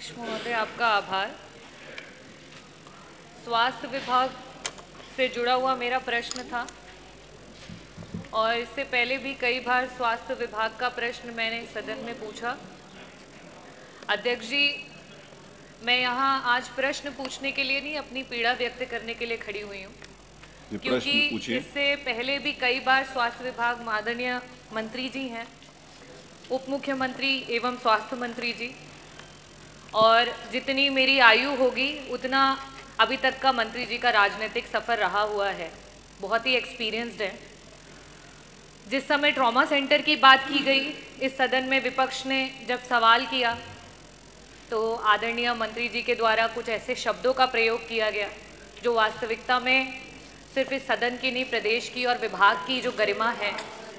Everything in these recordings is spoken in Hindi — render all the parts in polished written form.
अध्यक्ष महोदय, आपका आभार। स्वास्थ्य विभाग से जुड़ा हुआ मेरा प्रश्न था और इससे पहले भी कई बार स्वास्थ्य विभाग का प्रश्न मैंने सदन में पूछा। अध्यक्ष जी, मैं यहाँ आज प्रश्न पूछने के लिए नहीं, अपनी पीड़ा व्यक्त करने के लिए खड़ी हुई हूँ, क्योंकि इससे पहले भी कई बार स्वास्थ्य विभाग माननीय मंत्री जी हैं, उप मुख्यमंत्री एवं स्वास्थ्य मंत्री जी, और जितनी मेरी आयु होगी उतना अभी तक का मंत्री जी का राजनीतिक सफ़र रहा हुआ है, बहुत ही एक्सपीरियंस्ड है। जिस समय ट्रॉमा सेंटर की बात की गई इस सदन में, विपक्ष ने जब सवाल किया तो आदरणीय मंत्री जी के द्वारा कुछ ऐसे शब्दों का प्रयोग किया गया जो वास्तविकता में सिर्फ इस सदन की नहीं, प्रदेश की और विभाग की जो गरिमा है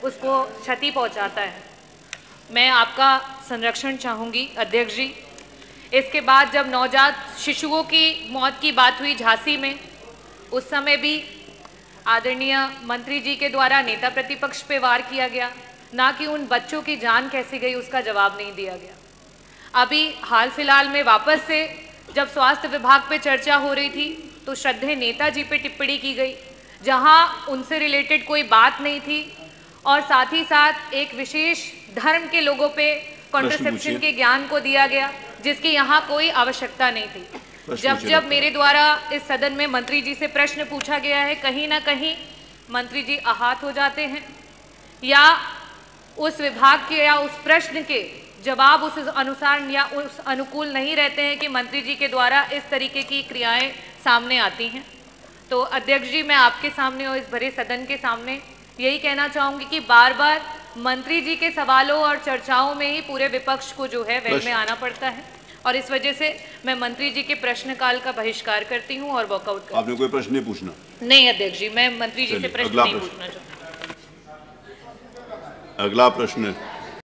उसको क्षति पहुंचाता है। मैं आपका संरक्षण चाहूँगी अध्यक्ष जी। इसके बाद जब नवजात शिशुओं की मौत की बात हुई झांसी में, उस समय भी आदरणीय मंत्री जी के द्वारा नेता प्रतिपक्ष पे वार किया गया, ना कि उन बच्चों की जान कैसी गई उसका जवाब नहीं दिया गया। अभी हाल फिलहाल में वापस से जब स्वास्थ्य विभाग पे चर्चा हो रही थी तो श्रद्धेय नेताजी पे टिप्पणी की गई, जहां उनसे रिलेटेड कोई बात नहीं थी, और साथ ही साथ एक विशेष धर्म के लोगों पे कॉन्ट्रासेप्शन के ज्ञान को दिया गया जिसकी यहाँ कोई आवश्यकता नहीं थी। जब मेरे द्वारा इस सदन में मंत्री जी से प्रश्न पूछा गया है, कहीं ना कहीं मंत्री जी आहत हो जाते हैं या उस विभाग के या उस प्रश्न के जवाब उस अनुसार या उस अनुकूल नहीं रहते हैं कि मंत्री जी के द्वारा इस तरीके की क्रियाएं सामने आती हैं। तो अध्यक्ष जी, मैं आपके सामने और इस भरे सदन के सामने यही कहना चाहूँगी कि बार बार मंत्री जी के सवालों और चर्चाओं में ही पूरे विपक्ष को जो है वेल में आना पड़ता है, और इस वजह से मैं मंत्री जी के प्रश्नकाल का बहिष्कार करती हूं और वॉकआउट करती हूं। आपने कोई प्रश्न नहीं पूछना? नहीं अध्यक्ष जी, मैं मंत्री जी से प्रश्न नहीं पूछना चाहती। अगला प्रश्न